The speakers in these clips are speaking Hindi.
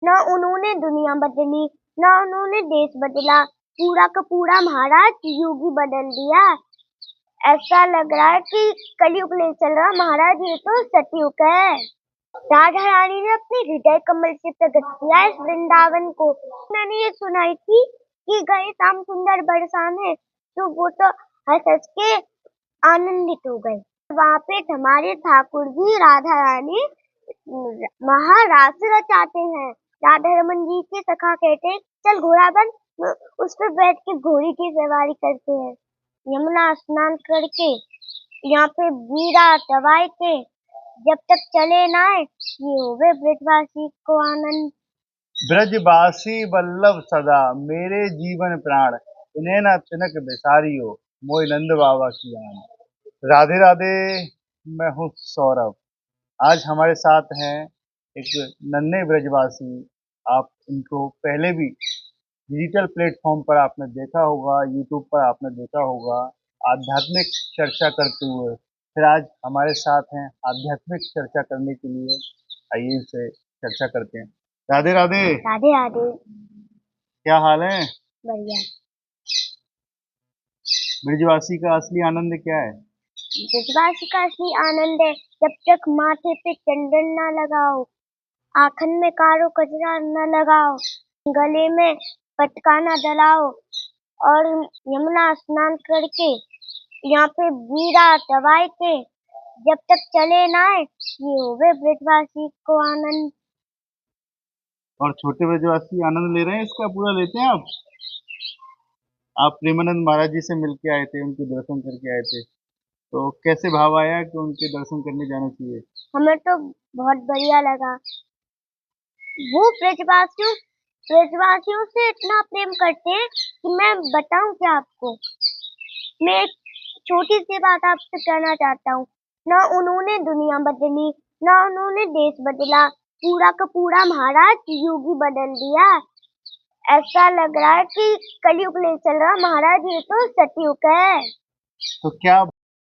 ना उन्होंने दुनिया बदली, ना उन्होंने देश बदला, पूरा का पूरा महाराज युग ही बदल दिया। ऐसा लग रहा है कि कलयुग नहीं चल रहा महाराज, ये तो सतयुग है। राधा रानी ने अपने हृदय कमल से प्रकट किया इस वृंदावन को। मैंने ये सुनाई थी कि गए शाम सुंदर बरसाने, तो वो तो हंस हंस के आनंदित हो गए। वहाँ पे हमारे ठाकुर जी राधा रानी महारास रचाते हैं। राधा रमन जी के सखा कहते हैं चल घोड़ा बन, उस पर बैठ के घोड़ी की सवारी करते हैं। यमुना स्नान करके यहाँ पे वीरा दवाई के, जब तक चले ना आए ये होवे ब्रजवासी को आनंद। ब्रजवासी वल्लभ सदा मेरे जीवन प्राण, इन्हें न तिनक बिसारियो मोय नंद बाबा की आन। राधे राधे। मैं हूँ सौरभ। आज हमारे साथ हैं एक नन्हे ब्रजवासी। आप इनको पहले भी डिजिटल प्लेटफॉर्म पर आपने देखा होगा, यूट्यूब पर आपने देखा होगा आध्यात्मिक चर्चा करते हुए। फिर आज हमारे साथ हैं आध्यात्मिक चर्चा करने के लिए। आइए इनसे चर्चा करते हैं। राधे राधे। राधे राधे। क्या हाल है? बढ़िया। ब्रजवासी का असली आनंद क्या है? ब्रजवासी का असली आनंद है जब तक माथे पे चंदन ना लगाओ, आखन में कारो कजरा न लगाओ, गले में पटका न डलाओ और यमुना स्नान करके यहाँ पे वीरा दवाई के, जब तक चले ना आए ये होवे ब्रजवासी को आनंद। और छोटे ब्रजवासी आनंद ले रहे हैं, इसका पूरा लेते हैं आप प्रेमानंद महाराज जी से मिलके आए थे, उनके दर्शन करके आए थे, तो कैसे भाव आया कि उनके दर्शन करने जाना चाहिए? हमें तो बहुत बढ़िया लगा। वो ब्रजवासियों से इतना प्रेम करते हैं कि मैं बताऊं क्या आपको। मैं एक छोटी सी बात आपसे कहना चाहता हूँ। ना उन्होंने दुनिया बदली, ना उन्होंने देश बदला, पूरा का पूरा महाराज युग ही बदल दिया। ऐसा लग रहा है कि कलयुग नहीं चल रहा महाराज, ये तो सतयुग है। तो क्या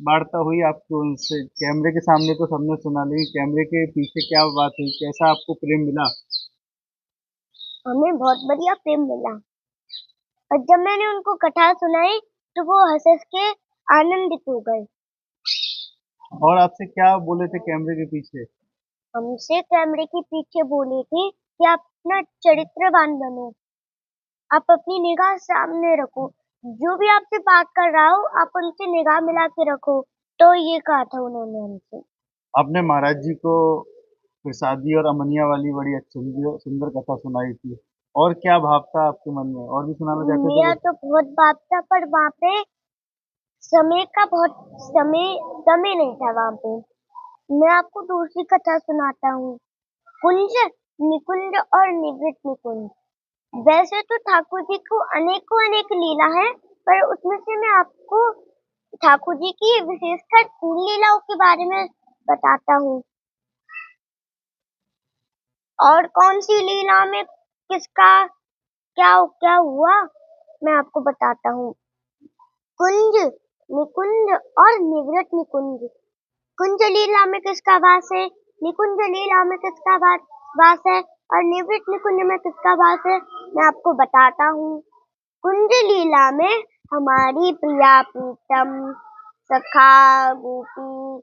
वार्ता हुई आपको उनसे? कैमरे के सामने तो सबने सुना, लेकिन कैमरे के पीछे क्या बात हुई? कैसा आपको प्रेम मिला? हमें बहुत बढ़िया प्रेम मिला और जब मैंने उनको कथा सुनाई तो वो हंस हंस के आनंदित हो गए। और आपसे क्या बोले थे कैमरे के पीछे? हमसे कैमरे के पीछे बोले थे कि आप अपना चरित्रवान बनो, आप अपनी निगाह सामने रखो, जो भी आपसे बात कर रहा हो आप उनसे निगाह मिला के रखो। तो ये कहा था उन्होंने हमसे। आपने महाराज जी को प्रसादी और अमनिया वाली बड़ी अच्छी सुंदर कथा सुनाई थी। और क्या भाव था आपके मन में? और भी सुनाना चाहते मेरा तो? तो बहुत बात था, पर वहाँ पे समय का बहुत समय नहीं था वहाँ पे। मैं आपको दूसरी कथा सुनाता हूँ। कुंज, निकुंज और निवृत्त निकुंज। वैसे तो ठाकुर जी को अनेकों अनेक लीला है, पर उसमें से मैं आपको ठाकुर जी की विशेषकर तीन लीलाओं के बारे में बताता हूँ। और कौन सी लीला में किसका क्या क्या हुआ मैं आपको बताता हूँ। कुंज, निकुंज और निवृत्त निकुंज। कुंज लीला में किसका वास है, निकुंज लीला में किसका वास है और निवृत्त निकुंज में किसका वास है, मैं आपको बताता हूँ। कुंज लीला में हमारी प्रिया प्रीतम सखा गोपी,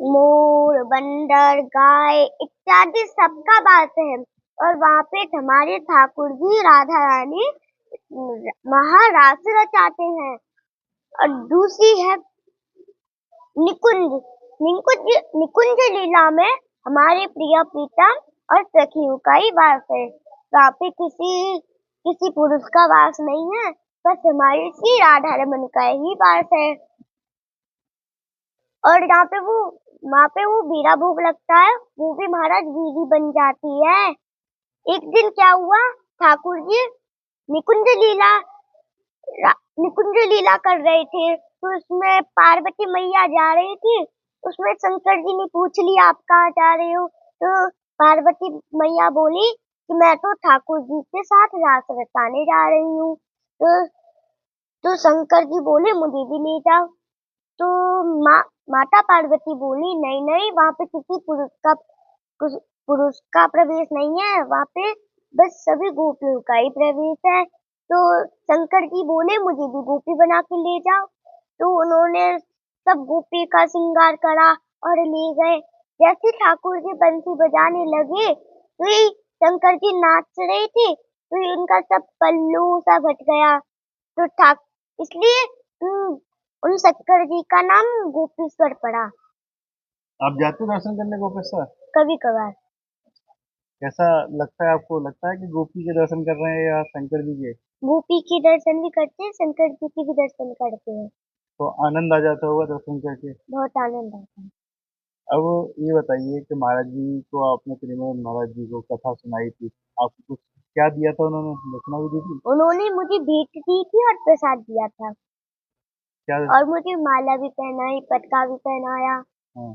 मोर, बंदर, गाय इत्यादि सबका वास है। और वहाँ पे हमारे ठाकुर जी राधा रानी महारास रचाते हैं। और दूसरी है निकुंज। निकुंज निकुंज लीला में हमारे प्रिय प्रीतम और सखियों का ही वास है। वहाँ पे किसी पुरुष का वास नहीं है, बस हमारी श्री राधा रमन का ही वास है। और वहाँ पे वो वीरा भोग लगता है, वो भी महाराज वीरी बन जाती है। एक दिन क्या हुआ, ठाकुर जी निकुंज लीला निकुंज लीला कर रहे थे, तो उसमें पार्वती मैया जा रही थी। उसमें शंकर जी ने पूछ लिया आप कहाँ जा रहे हो, तो पार्वती मैया बोली कि मैं तो ठाकुर जी के साथ रास रचाने जा रही हूँ। तो शंकर जी बोले मुझे भी ले जाओ। तो माता पार्वती बोली नहीं नहीं, वहाँ पे किसी पुरुष का पुरुष का प्रवेश नहीं है वहाँ पे, बस सभी गोपियों का ही प्रवेश है। तो शंकर जी बोले मुझे भी गोपी बना के ले जाओ। तो उन्होंने सब गोपी का श्रृंगार करा और ले गए। जैसे ठाकुर जी बंसी बजाने लगे तो ये शंकर जी नाच रहे थे, तो इनका सब पल्लू सब हट गया। तो ठाक इसलिए उन शंकर जी का नाम गोपीश्वर पड़ा। आप जाते हो दर्शन करने गोपेश्वर? कभी कभार कैसा लगता है आपको? लगता है कि गोपी के दर्शन कर रहे हैं या शंकर जी के? गोपी के दर्शन भी करते हैं, शंकर जी के भी दर्शन करते हैं। तो आनंद आ जाता होगा दर्शन करके। बहुत आनंद आता है। अब ये बताइए कि महाराज जी को आपने प्रेमानंद महाराज जी को कथा सुनाई थी, आपको कुछ क्या दिया था उन्होंने? दक्षिणा भी दी थी? उन्होंने मुझे भेंट दी थी और प्रसाद दिया था क्या? और मुझे माला भी पहनाई, पटका भी पहनाया। हाँ।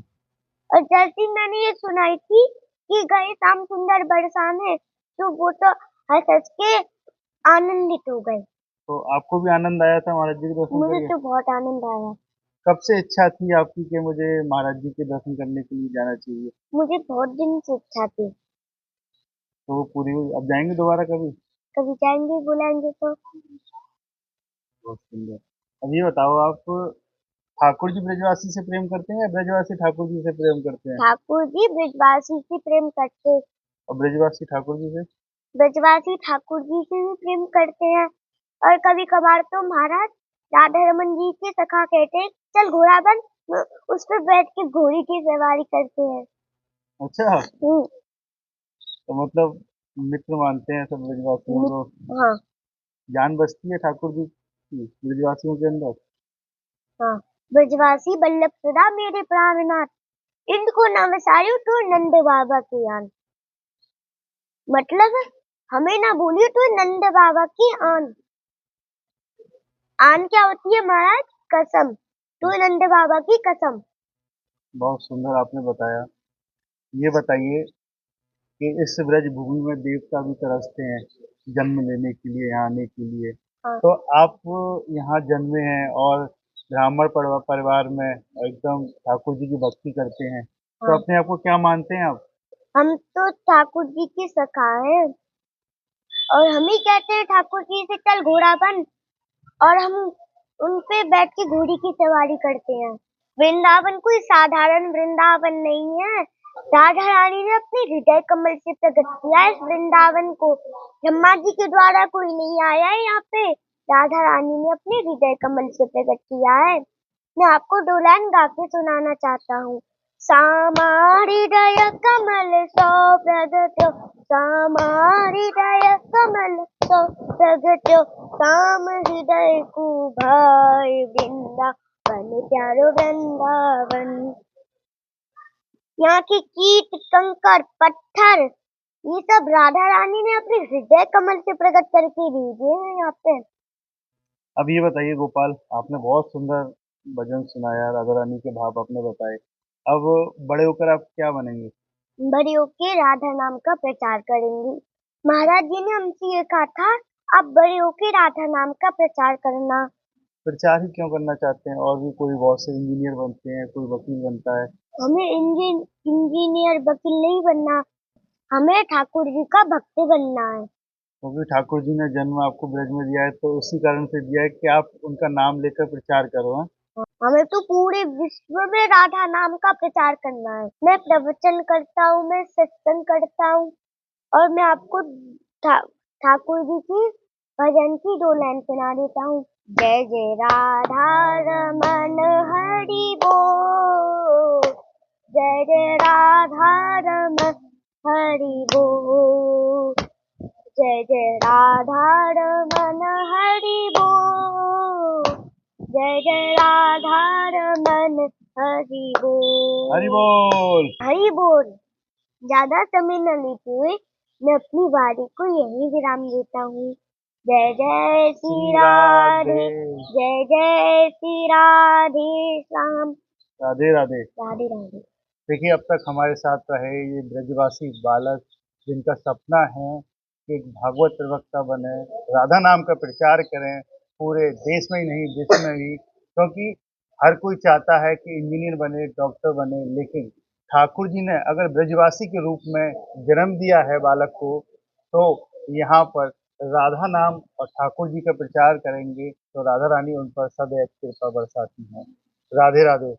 और जैसे ही मैंने ये सुनाई थी कि गए श्याम सुंदर बरसाने, तो वो तो हंस हंस के आनंदित हो गए। तो आपको भी आनंद आया था महाराज जी के दर्शन मुझे करके? तो बहुत आनंद आया। कब से इच्छा थी आपकी कि मुझे महाराज जी के दर्शन करने के लिए जाना चाहिए? मुझे बहुत दिन से इच्छा थी। तो वो पूरी हुई? अब जाएंगे दोबारा कभी? कभी जाएंगे बुलाएंगे तो। बहुत सुंदर। अब ये बताओ आप, ठाकुर जी ब्रजवासी से प्रेम करते हैं या ब्रजवासी ठाकुर जी से प्रेम करते हैं? ठाकुर जी ब्रजवासी से प्रेम करते, और ब्रजवासी ठाकुर जी से? ब्रजवासी ठाकुर जी से भी प्रेम करते हैं। और कभी कभार तो महाराज राधा रमन जी के सखा कहते हैं चल घोड़ा बन, उस पर बैठ के घोड़ी की सवारी करते हैं। अच्छा, हम्म, तो मतलब मित्र मानते हैं सब ब्रजवासियों को। हाँ जान बसती है ठाकुर जी की ब्रजवासियों के अंदर। हाँ। ब्रजवासी बल्लभ सदा मेरे प्राणनाथ, इनको न वसायो तो नंद बाबा के आन। मतलब हमें ना बोलियो तो नंद बाबा की आन। आन क्या होती है महाराज? कसम। तो नंद बाबा की कसम। बहुत सुंदर आपने बताया। ये बताइए कि इस ब्रज भूमि में देवता भी तरसते हैं जन्म लेने के लिए, यहाँ आने के लिए। हाँ तो आप यहाँ जन्मे हैं और ब्राह्मण परिवार में एकदम ठाकुर जी की भक्ति करते हैं, तो हाँ। अपने आप को क्या मानते हैं आप? हम तो ठाकुर जी के सखा हैं और हम ही कहते हैं ठाकुर जी से चल घोड़ा बन, और हम उन पे बैठ के घोड़ी की सवारी करते हैं। वृंदावन कोई साधारण वृंदावन नहीं है। राधा रानी ने अपने हृदय कमल से प्रकट किया है इस वृंदावन को। ब्रह्मा जी के द्वारा कोई नहीं आया है यहाँ पे, राधा रानी ने अपने हृदय कमल से प्रकट किया है। मैं आपको दो लाइन गा के सुनाना चाहता हूँ। सामा हृदय कमल सो प्रगट्यो, सामा हृदय कमल सो प्रगट्यो, साम हृदय को भाई वृंदावन प्यारो वृंदावन। यहाँ के कीट कंकर पत्थर ये सब राधा रानी ने अपने हृदय कमल से प्रकट करके भेजे हैं यहाँ पे। अब ये बताइए गोपाल, आपने बहुत सुंदर भजन सुनाया, राधा रानी के भाव आपने बताए। अब बड़े होकर आप क्या बनेंगे? बड़े होके राधा नाम का प्रचार करेंगी। महाराज जी ने हमसे ये कहा था आप बड़े होके राधा नाम का प्रचार करना। प्रचार ही क्यों करना चाहते हैं? और भी कोई बहुत से इंजीनियर बनते हैं, कोई वकील बनता है। हमें इंजीनियर वकील नहीं बनना, हमें ठाकुर जी का भक्त बनना है। क्योंकि ठाकुर जी ने जन्म आपको ब्रज में दिया है, तो उसी कारण से दिया है कि आप उनका नाम लेकर प्रचार करो। हाँ? हमें तो पूरे विश्व में राधा नाम का प्रचार करना है। मैं प्रवचन करता हूँ, मैं सत्संग करता हूँ और मैं आपको ठाकुर जी की भजन की दो लाइन सुना देता हूँ। जय जय राधा रमन हरि बोल, जय जय राधा रमन हरि बोल, जय जय राधा रमन हरि बोल, जय जय राधा रमन हरि बोल। हरि बोल। हरि बोल। ज्यादा समय न लेते हुए मैं अपनी वाणी को यही विराम देता हूँ। जय जय श्री राधे, जय जय श्री राधे श्याम। राधे राधे। राधे राधे। देखिए, अब तक हमारे साथ रहे ये ब्रजवासी बालक, जिनका सपना है कि एक भागवत प्रवक्ता बने, राधा नाम का प्रचार करें पूरे देश में ही नहीं विश्व में भी। क्योंकि हर कोई चाहता है कि इंजीनियर बने, डॉक्टर बने, लेकिन ठाकुर जी ने अगर ब्रजवासी के रूप में जन्म दिया है बालक को, तो यहाँ पर राधा नाम और ठाकुर जी का प्रचार करेंगे तो राधा रानी उन पर सदैव कृपा बरसाती हैं। राधे राधे।